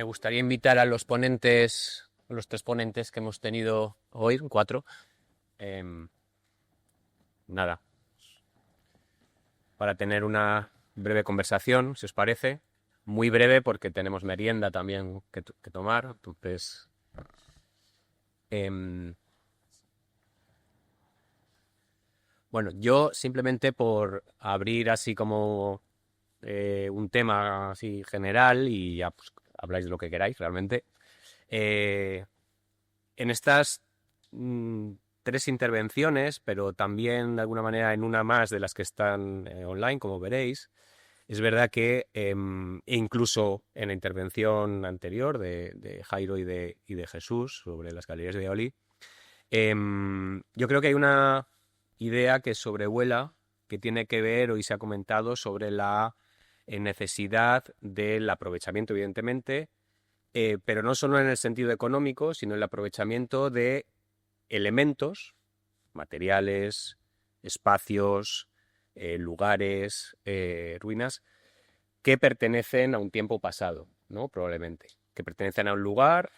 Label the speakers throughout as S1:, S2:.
S1: gustaría invitar a los ponentes, a los tres ponentes que hemos tenido hoy, cuatro. em, Nada, para tener una breve conversación, si os parece. Muy breve porque tenemos merienda también que tomar. Entonces, em, bueno, yo simplemente por abrir así como un tema así general y ya pues, habláis de lo que queráis realmente. Eh, en estas mm, tres intervenciones, pero también de alguna manera en una más de las que están online, como veréis, es verdad que incluso en la intervención anterior de Jairo y de Jesús sobre las galerías de Oli, yo creo que hay una idea que sobrevuela, que tiene que ver, hoy se ha comentado, sobre la necesidad del aprovechamiento, evidentemente, pero no solo en el sentido económico, sino el aprovechamiento de elementos, materiales, espacios, lugares, ruinas, que pertenecen a un tiempo pasado, ¿no? Probablemente, que pertenecen a un lugar.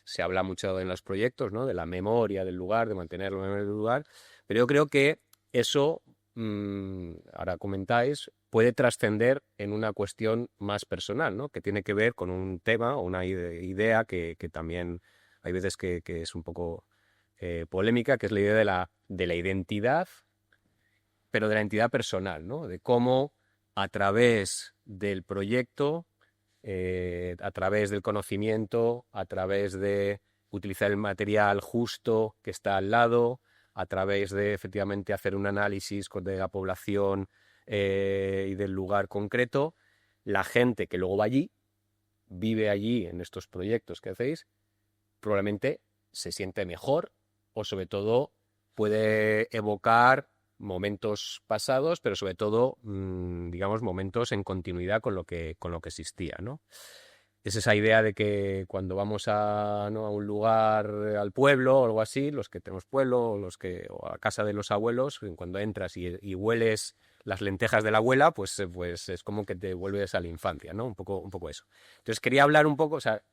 S1: Se habla mucho en los proyectos, ¿no? De la memoria del lugar, de mantener la memoria del lugar, pero yo creo que eso, ahora comentáis, puede trascender en una cuestión más personal, ¿no? Que tiene que ver con un tema o una idea que también hay veces que es un poco polémica, que es la idea de la identidad, pero de la identidad personal, ¿no? De cómo a través del proyecto, a través del conocimiento, a través de utilizar el material justo que está al lado, a través de efectivamente hacer un análisis de la población y del lugar concreto, la gente que luego va allí, vive allí en estos proyectos que hacéis, probablemente se siente mejor o sobre todo puede evocar momentos pasados, pero sobre todo, digamos, momentos en continuidad con lo que existía, ¿no? Es esa idea de que cuando vamos ¿no? a un lugar, al pueblo o algo así, los que tenemos pueblo o a casa de los abuelos, cuando entras y hueles las lentejas de la abuela, pues es como que te vuelves a la infancia, ¿no? Un poco eso. Entonces quería hablar un poco, o sea,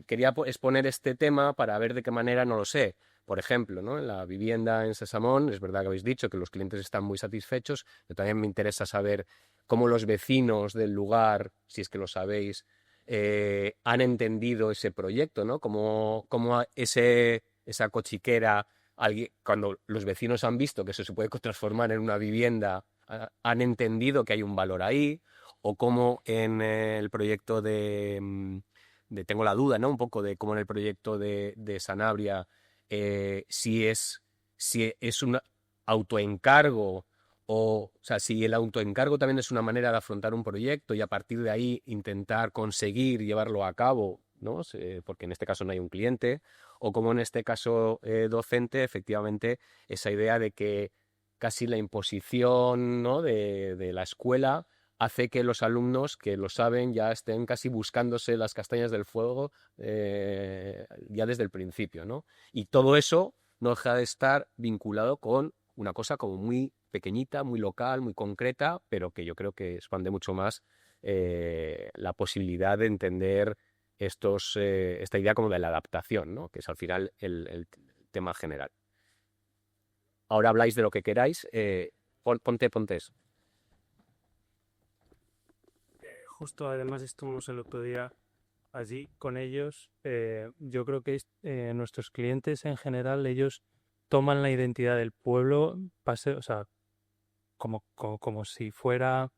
S1: quería exponer este tema para ver de qué manera, no lo sé. Por ejemplo, ¿no? En la vivienda en Sesamón, es verdad que habéis dicho que los clientes están muy satisfechos, pero también me interesa saber cómo los vecinos del lugar, si es que lo sabéis, han entendido ese proyecto, ¿no? Cómo esa cochiquera, cuando los vecinos han visto que eso se puede transformar en una vivienda, han entendido que hay un valor ahí, o cómo en el proyecto tengo la duda, ¿no? Un poco de cómo en el proyecto de Sanabria, si es un autoencargo o sea, si el autoencargo también es una manera de afrontar un proyecto y a partir de ahí intentar conseguir llevarlo a cabo, ¿no? Porque en este caso no hay un cliente, o como en este caso docente, efectivamente, esa idea de que casi la imposición, ¿no? de la escuela hace que los alumnos que lo saben ya estén casi buscándose las castañas del fuego ya desde el principio, ¿no? Y todo eso no deja de estar vinculado con una cosa como muy pequeñita, muy local, muy concreta, pero que yo creo que expande mucho más la posibilidad de entender esta idea como de la adaptación, ¿no? Que es al final el tema general. Ahora habláis de lo que queráis, ponte eso.
S2: Justo además estuvimos el otro día allí con ellos. Yo creo que nuestros clientes en general, ellos toman la identidad del pueblo, o sea, como si fuera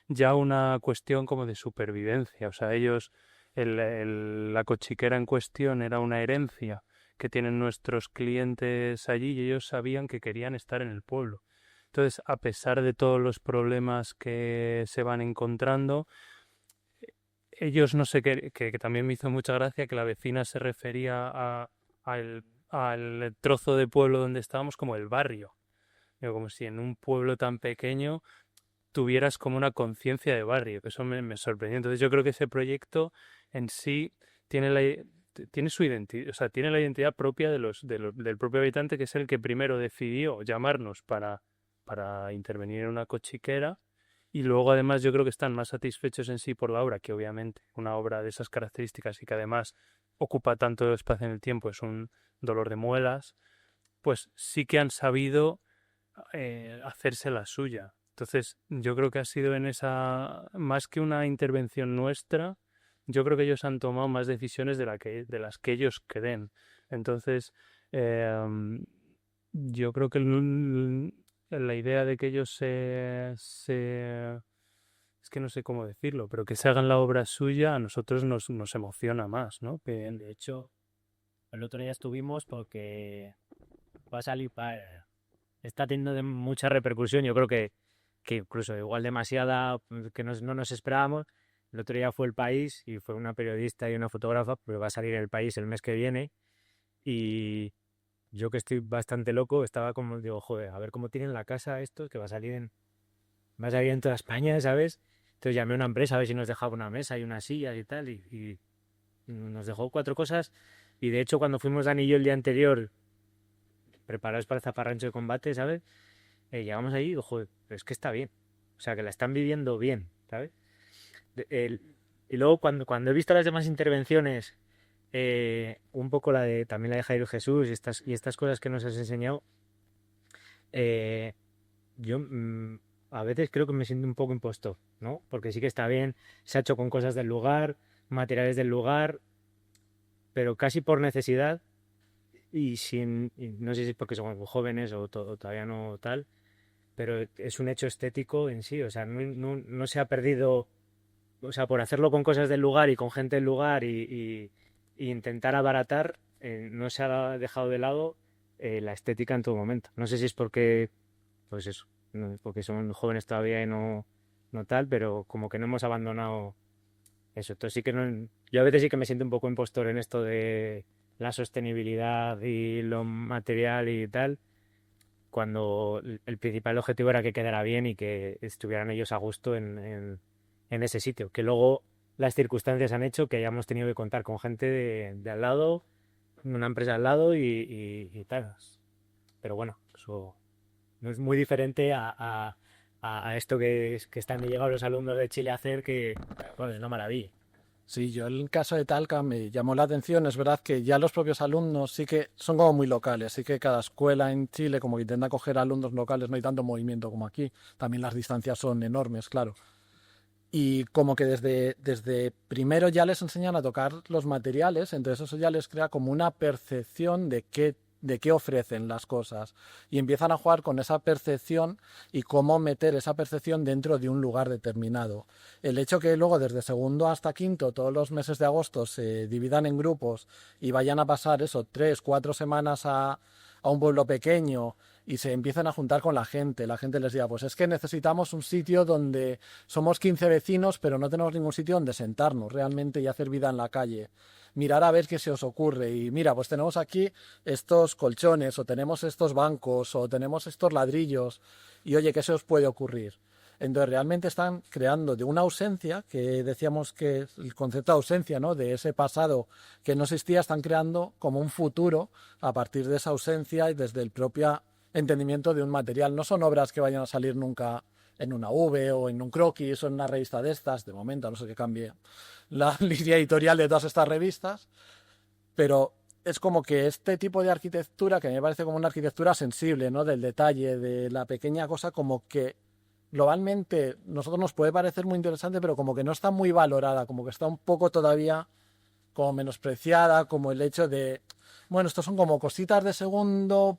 S2: ya una cuestión como de supervivencia. O sea, ellos, la cochiquera en cuestión era una herencia que tienen nuestros clientes allí y ellos sabían que querían estar en el pueblo. Entonces, a pesar de todos los problemas que se van encontrando, ellos no sé qué, que también me hizo mucha gracia que la vecina se refería al trozo de pueblo donde estábamos como el barrio. Digo, como si en un pueblo tan pequeño tuvieras como una conciencia de barrio, que eso me sorprendió. Entonces yo creo que ese proyecto en sí tiene tiene su identidad, o sea, tiene la identidad propia del propio habitante, que es el que primero decidió llamarnos para intervenir en una cochiquera Y luego además yo creo que están más satisfechos en sí por la obra, que obviamente una obra de esas características y que además ocupa tanto espacio en el tiempo, es un dolor de muelas, pues sí que han sabido hacerse la suya. Entonces, yo creo que ha sido en esa, más que una intervención nuestra, yo creo que ellos han tomado más decisiones de las que ellos creen. Entonces, yo creo que la idea de que ellos es que no sé cómo decirlo, pero que se hagan la obra suya a nosotros nos emociona más, ¿no? Que,
S3: De hecho, el otro día estuvimos porque va a salir, está teniendo mucha repercusión, yo creo que incluso igual demasiada que no nos esperábamos. El otro día fue El País y fue una periodista y una fotógrafa, pero va a salir El País el mes que viene y yo que estoy bastante loco, estaba como, digo, joder, a ver cómo tienen la casa esto, que va a salir en toda España, ¿sabes? Entonces llamé a una empresa a ver si nos dejaba una mesa y unas sillas y tal y nos dejó 4 cosas y de hecho cuando fuimos Dani y yo el día anterior preparados para el zafarrancho de combate, ¿sabes? Llegamos ahí y digo, joder, pero es que está bien. O sea, que la están viviendo bien, ¿sabes? Y luego cuando he visto las demás intervenciones, un poco también la de Jairo Jesús y estas cosas que nos has enseñado, eh, yo a veces creo que me siento un poco impostor, ¿no? Porque sí que está bien, se ha hecho con cosas del lugar, materiales del lugar, pero casi por necesidad y no sé si es porque somos muy jóvenes o todavía no tal, pero es un hecho estético en sí, o sea, no se ha perdido, o sea, por hacerlo con cosas del lugar y con gente del lugar y intentar abaratar, no se ha dejado de lado la estética en todo momento. No sé si es porque, pues eso, porque son jóvenes todavía y no tal, pero como que no hemos abandonado eso. Entonces sí que yo a veces sí que me siento un poco impostor en esto de la sostenibilidad y lo material y tal, cuando el principal objetivo era que quedara bien y que estuvieran ellos a gusto en ese sitio. Que luego las circunstancias han hecho que hayamos tenido que contar con gente de al lado, una empresa al lado y tal. Pero bueno, eso no es muy diferente a esto que están llegando los alumnos de Chile a hacer, que bueno, es una maravilla.
S4: Sí, yo el caso de Talca me llamó la atención. Es verdad que ya los propios alumnos sí que son como muy locales, sí que cada escuela en Chile como que intenta coger alumnos locales, no hay tanto movimiento como aquí. También las distancias son enormes, claro. Y como que desde primero ya les enseñan a tocar los materiales, entonces eso ya les crea como una percepción de qué ofrecen las cosas. Y empiezan a jugar con esa percepción y cómo meter esa percepción dentro de un lugar determinado. El hecho que luego desde segundo hasta quinto, todos los meses de agosto, se dividan en grupos y vayan a pasar eso, 3, 4 semanas a un pueblo pequeño y se empiezan a juntar con la gente les diga, pues es que necesitamos un sitio donde somos 15 vecinos, pero no tenemos ningún sitio donde sentarnos realmente y hacer vida en la calle. Mirar a ver qué se os ocurre y mira, pues tenemos aquí estos colchones o tenemos estos bancos o tenemos estos ladrillos y oye, ¿qué se os puede ocurrir? Entonces realmente están creando de una ausencia, que decíamos que el concepto de ausencia, ¿no? De ese pasado que no existía, están creando como un futuro a partir de esa ausencia y desde el propio entendimiento de un material. No son obras que vayan a salir nunca en una V o en un croquis o en una revista de estas, de momento, a no ser que cambie la línea editorial de todas estas revistas, pero es como que este tipo de arquitectura, que a mí me parece como una arquitectura sensible, ¿no? Del detalle, de la pequeña cosa, como que globalmente nosotros nos puede parecer muy interesante, pero como que no está muy valorada, como que está un poco todavía como menospreciada, como el hecho de, bueno, estos son como cositas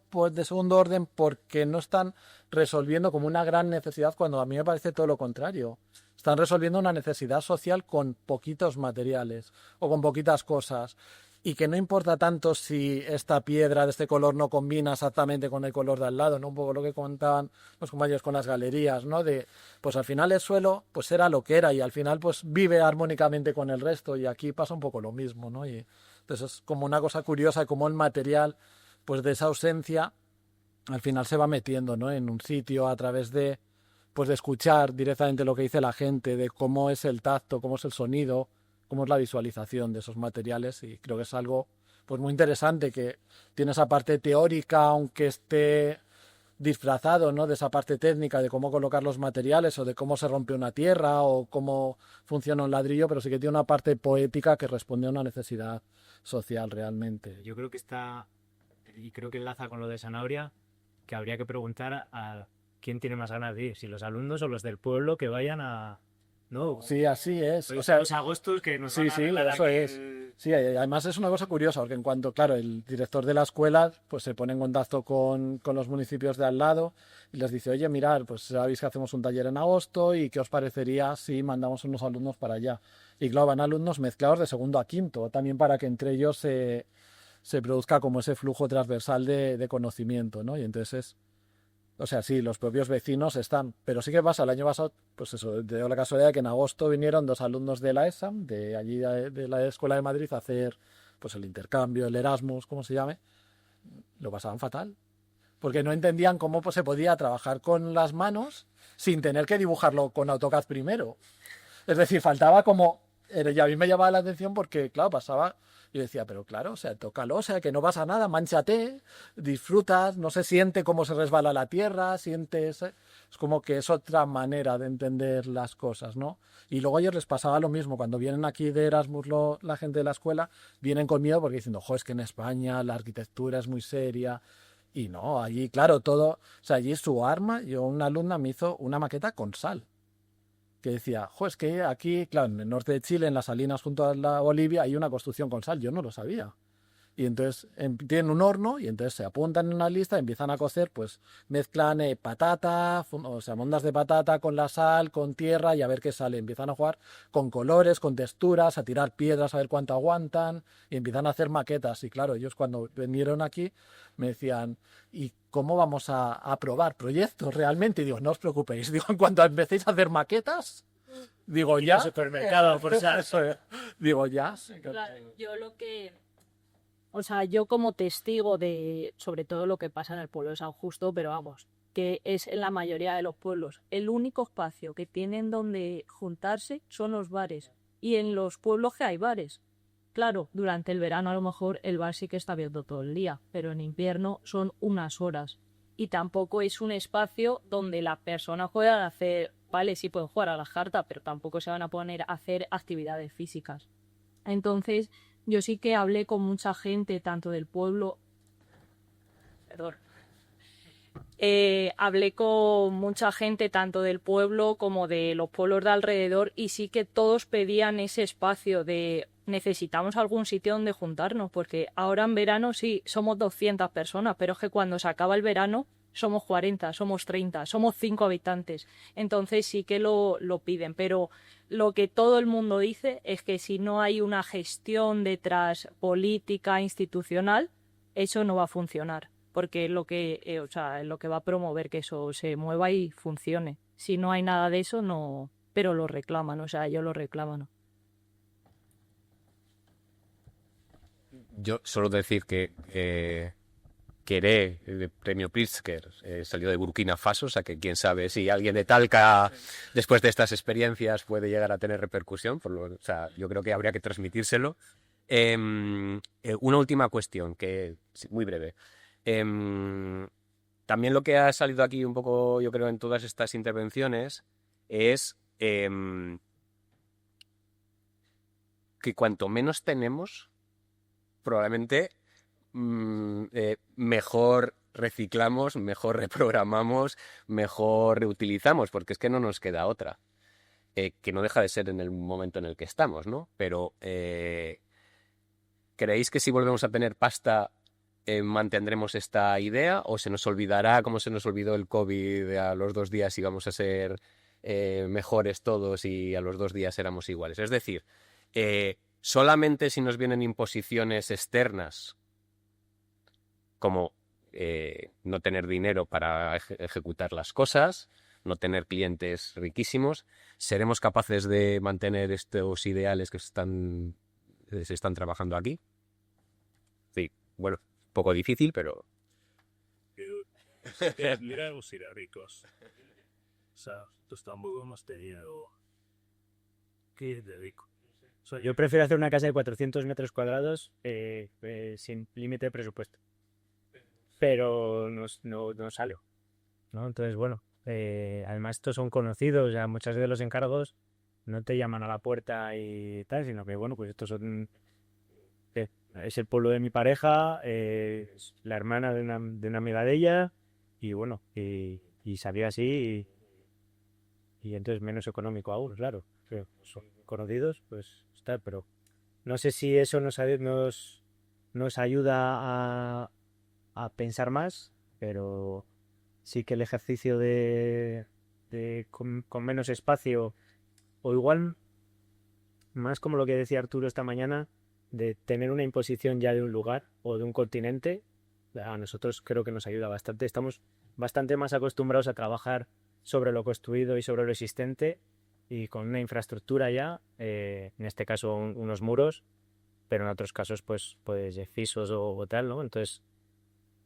S4: pues de segundo orden porque no están resolviendo como una gran necesidad, cuando a mí me parece todo lo contrario. Están resolviendo una necesidad social con poquitos materiales o con poquitas cosas. Y que no importa tanto si esta piedra de este color no combina exactamente con el color de al lado, ¿no? Un poco lo que contaban los compañeros con las galerías, ¿no? De, pues al final el suelo pues era lo que era y al final pues vive armónicamente con el resto y aquí pasa un poco lo mismo, ¿no? Y entonces es como una cosa curiosa como el material pues de esa ausencia al final se va metiendo, ¿no? En un sitio a través de pues de escuchar directamente lo que dice la gente, de cómo es el tacto, cómo es el sonido, cómo es la visualización de esos materiales y creo que es algo pues muy interesante que tiene esa parte teórica, aunque esté disfrazado, ¿no? De esa parte técnica de cómo colocar los materiales o de cómo se rompe una tierra o cómo funciona un ladrillo, pero sí que tiene una parte poética que responde a una necesidad social realmente.
S3: Yo creo que está, y creo que enlaza con lo de Sanabria, que habría que preguntar a quién tiene más ganas de ir, si los alumnos o los del pueblo que vayan a... No,
S4: Sí, así es.
S3: pues
S4: O sea,
S3: los agostos que nos
S4: sí,
S3: van a
S4: sí,
S3: arreglar
S4: eso
S3: aquí
S4: es. Sí, además es una cosa curiosa, porque en cuanto, claro, el director de la escuela pues se pone en contacto con los municipios de al lado y les dice, oye, mirad, pues sabéis que hacemos un taller en agosto y qué os parecería si mandamos unos alumnos para allá. Y claro, van alumnos mezclados de segundo a quinto, también para que entre ellos se produzca como ese flujo transversal de conocimiento, ¿no? Y entonces o sea, sí, los propios vecinos están. Pero sí que pasa, el año pasado, pues eso, dio la casualidad de que en agosto vinieron 2 alumnos de la ESAM, de allí de la Escuela de Madrid, a hacer pues el intercambio, el Erasmus, como se llame. Lo pasaban fatal. Porque no entendían cómo pues, se podía trabajar con las manos sin tener que dibujarlo con AutoCAD primero. Es decir, faltaba como... Y a mí me llamaba la atención porque, claro, pasaba... Yo decía, pero claro, o sea, tócalo, o sea, que no pasa nada, mánchate, disfrutas, no se siente cómo se resbala la tierra, sientes... Es como que es otra manera de entender las cosas, ¿no? Y luego a ellos les pasaba lo mismo, cuando vienen aquí de Erasmus la gente de la escuela, vienen con miedo porque diciendo, jo, es que en España la arquitectura es muy seria. Y no, allí, claro, todo... O sea, allí su arma, una alumna me hizo una maqueta con sal que decía, jo, es que aquí, claro, en el norte de Chile, en las salinas junto a la Bolivia, hay una construcción con sal, yo no lo sabía. Y entonces tienen un horno y entonces se apuntan en una lista y empiezan a cocer, pues mezclan patata, o sea, mondas de patata con la sal, con tierra y a ver qué sale. Empiezan a jugar con colores, con texturas, a tirar piedras a ver cuánto aguantan y empiezan a hacer maquetas. Y claro, ellos cuando vinieron aquí me decían, ¿y cómo vamos a probar proyectos realmente? Y digo, no os preocupéis, digo, en cuanto empecéis a hacer maquetas, digo,
S3: Ir
S4: ya.
S3: al supermercado por sal.
S4: Eso es. Digo, ya.
S5: Claro, o sea, yo como testigo de sobre todo lo que pasa en el pueblo de San Justo, pero vamos, que es en la mayoría de los pueblos, el único espacio que tienen donde juntarse son los bares. Y en los pueblos que hay bares. Claro, durante el verano a lo mejor el bar sí que está abierto todo el día, pero en invierno son unas horas. Y tampoco es un espacio donde las personas puedan hacer, vale, sí pueden jugar a las cartas, pero tampoco se van a poner a hacer actividades físicas. Entonces, yo sí que hablé con mucha gente, tanto del pueblo... Perdón. Hablé con mucha gente, tanto del pueblo como de los pueblos de alrededor, y sí que todos pedían ese espacio de necesitamos algún sitio donde juntarnos, porque ahora en verano sí, somos 200 personas, pero es que cuando se acaba el verano somos 40, somos 30, somos 5 habitantes. Entonces sí que lo piden, pero lo que todo el mundo dice es que si no hay una gestión detrás política, institucional, eso no va a funcionar, porque es lo que, o sea, es lo que va a promover que eso se mueva y funcione. Si no hay nada de eso, no, pero lo reclaman, o sea, ellos lo reclaman.
S1: Yo solo decir que Queré, el premio Pritzker, salió de Burkina Faso, o sea que quién sabe si alguien de Talca, después de estas experiencias, puede llegar a tener repercusión. O sea, yo creo que habría que transmitírselo. Una última cuestión, que muy breve. También lo que ha salido aquí un poco, yo creo, en todas estas intervenciones es que cuanto menos tenemos, probablemente mejor reciclamos, mejor reprogramamos, mejor reutilizamos, porque es que no nos queda otra. Que no deja de ser en el momento en el que estamos, ¿no? Pero ¿creéis que si volvemos a tener pasta mantendremos esta idea o se nos olvidará, como se nos olvidó el COVID a los 2 días y vamos a ser mejores todos y a los 2 días éramos iguales? Es decir, solamente si nos vienen imposiciones externas como no tener dinero para ejecutar las cosas, no tener clientes riquísimos, seremos capaces de mantener estos ideales que se están trabajando aquí. Sí, bueno, un poco difícil, pero...
S6: Éramos ricos. O sea, nosotros tampoco hemos tenido... ¿Qué te digo?
S3: O sea, yo prefiero hacer una casa de 400 metros cuadrados sin límite de presupuesto. Pero no salió. ¿no? Entonces, bueno, además estos son conocidos, ya muchas veces los encargos no te llaman a la puerta y tal, sino que, bueno, pues estos son... es el pueblo de mi pareja, es la hermana de una amiga de ella, y bueno, y salió así, y entonces menos económico aún, claro. Que son conocidos, pues está, pero no sé si eso nos ayuda a pensar más, pero sí que el ejercicio con menos espacio, o igual más como lo que decía Arturo esta mañana, de tener una imposición ya de un lugar o de un continente, a nosotros creo que nos ayuda bastante. Estamos bastante más acostumbrados a trabajar sobre lo construido y sobre lo existente y con una infraestructura ya, en este caso unos muros, pero en otros casos pues pisos o tal, ¿no? Entonces,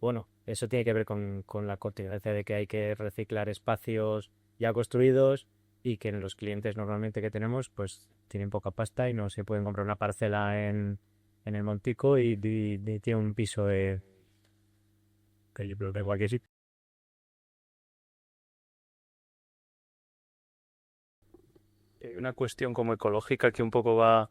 S3: bueno, eso tiene que ver con la contingencia de que hay que reciclar espacios ya construidos y que los clientes normalmente que tenemos pues tienen poca pasta y no se pueden comprar una parcela en el Montico y tiene un piso de cualquier sitio.
S2: Hay una cuestión como ecológica que un poco va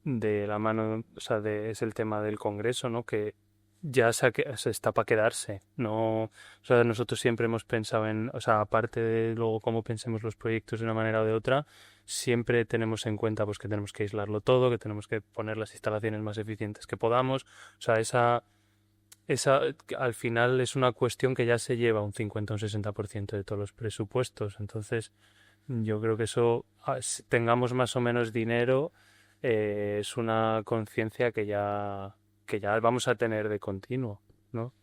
S2: de la mano, o sea, es el tema del Congreso, ¿no? Que ya se está para quedarse, ¿no? O sea, nosotros siempre hemos pensado en, o sea, aparte de luego cómo pensemos los proyectos de una manera o de otra, siempre tenemos en cuenta pues que tenemos que aislarlo todo, que tenemos que poner las instalaciones más eficientes que podamos, o sea, esa al final es una cuestión que ya se lleva un 50 o un 60% de todos los presupuestos, entonces yo creo que eso, tengamos más o menos dinero, es una conciencia que ya vamos a tener de continuo, ¿no?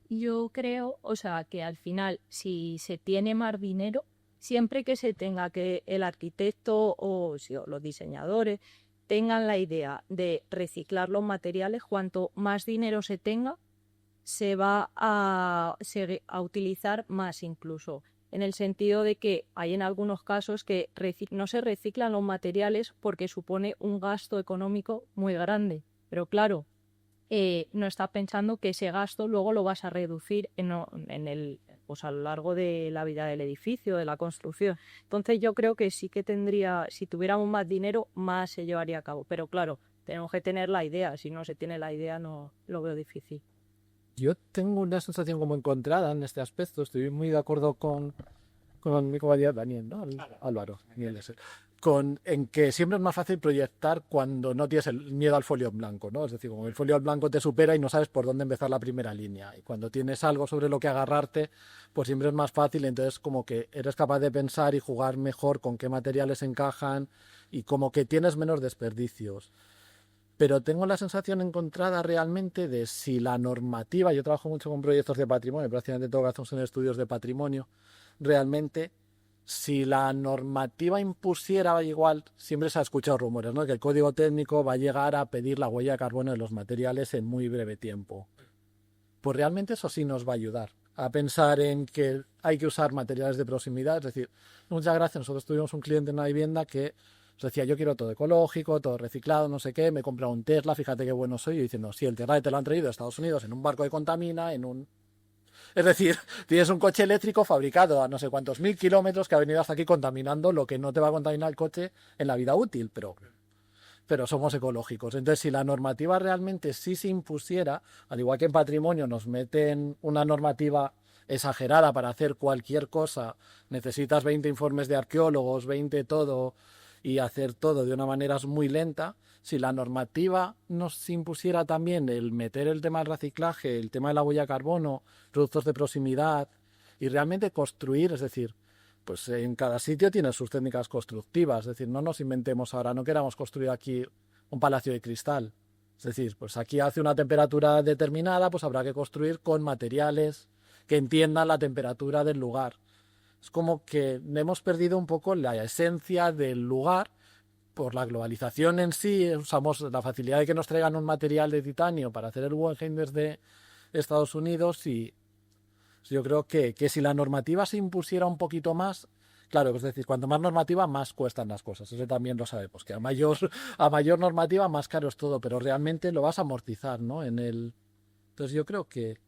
S5: Yo creo, o sea, que al final, si se tiene más dinero, siempre que se tenga que el arquitecto o los diseñadores tengan la idea de reciclar los materiales, cuanto más dinero se tenga, se va a utilizar más incluso, en el sentido de que hay en algunos casos que no se reciclan los materiales porque supone un gasto económico muy grande. Pero claro, no estás pensando que ese gasto luego lo vas a reducir pues a lo largo de la vida del edificio, de la construcción. Entonces yo creo que sí que si tuviéramos más dinero, más se llevaría a cabo. Pero claro, tenemos que tener la idea. Si no se tiene la idea, no lo veo difícil.
S4: Yo tengo una sensación como encontrada en este aspecto. Estoy muy de acuerdo con mi compañero Daniel, ¿no? Álvaro. En que siempre es más fácil proyectar cuando no tienes el miedo al folio en blanco, ¿no? Es decir, como el folio en blanco te supera y no sabes por dónde empezar la primera línea. Y cuando tienes algo sobre lo que agarrarte, pues siempre es más fácil. Entonces, como que eres capaz de pensar y jugar mejor con qué materiales encajan y como que tienes menos desperdicios. Pero tengo la sensación encontrada realmente de si la normativa, yo trabajo mucho con proyectos de patrimonio, prácticamente todo lo que hacemos en estudios de patrimonio, realmente, si la normativa impusiera igual, siempre se ha escuchado rumores, ¿no? Que el código técnico va a llegar a pedir la huella de carbono de los materiales en muy breve tiempo. Pues realmente eso sí nos va a ayudar a pensar en que hay que usar materiales de proximidad. Es decir, muchas gracias, nosotros tuvimos un cliente en una vivienda que os decía, yo quiero todo ecológico, todo reciclado, no sé qué, me he comprado un Tesla, fíjate qué bueno soy. Y diciendo, sí, el Tesla te lo han traído de Estados Unidos en un barco que contamina, Es decir, tienes un coche eléctrico fabricado a no sé cuántos 1000 kilómetros que ha venido hasta aquí contaminando lo que no te va a contaminar el coche en la vida útil, pero somos ecológicos. Entonces, si la normativa realmente sí se impusiera, al igual que en patrimonio nos meten una normativa exagerada para hacer cualquier cosa, necesitas 20 informes de arqueólogos, 20 todo, y hacer todo de una manera muy lenta, si la normativa nos impusiera también el meter el tema del reciclaje, el tema de la huella de carbono, productos de proximidad y realmente construir, es decir, pues en cada sitio tiene sus técnicas constructivas, es decir, no nos inventemos ahora, no queramos construir aquí un palacio de cristal, es decir, pues aquí hace una temperatura determinada, pues habrá que construir con materiales que entiendan la temperatura del lugar. Es como que hemos perdido un poco la esencia del lugar por la globalización en sí. Usamos la facilidad de que nos traigan un material de titanio para hacer el Guggenheim desde Estados Unidos y yo creo que si la normativa se impusiera un poquito más, claro, es decir, cuanto más normativa más cuestan las cosas, eso también lo sabemos, que a mayor normativa más caro es todo, pero realmente lo vas a amortizar, ¿no? Entonces yo creo que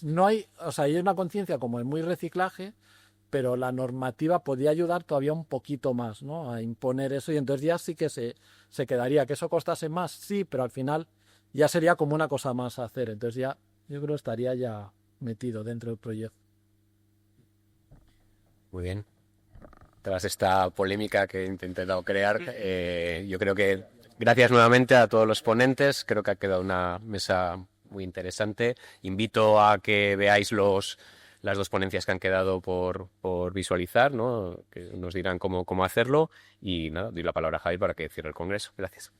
S4: no hay, o sea, hay una conciencia como de muy reciclaje, pero la normativa podría ayudar todavía un poquito más, ¿no? A imponer eso y entonces ya sí que se quedaría, que eso costase más, sí, pero al final ya sería como una cosa más a hacer, entonces ya yo creo estaría ya metido dentro del proyecto.
S1: Muy bien. Tras esta polémica que he intentado crear, yo creo que gracias nuevamente a todos los ponentes. Creo que ha quedado una mesa muy interesante. Invito a que veáis las dos ponencias que han quedado por visualizar, ¿no? Que nos dirán cómo hacerlo. Y nada, doy la palabra a Javier para que cierre el congreso. Gracias.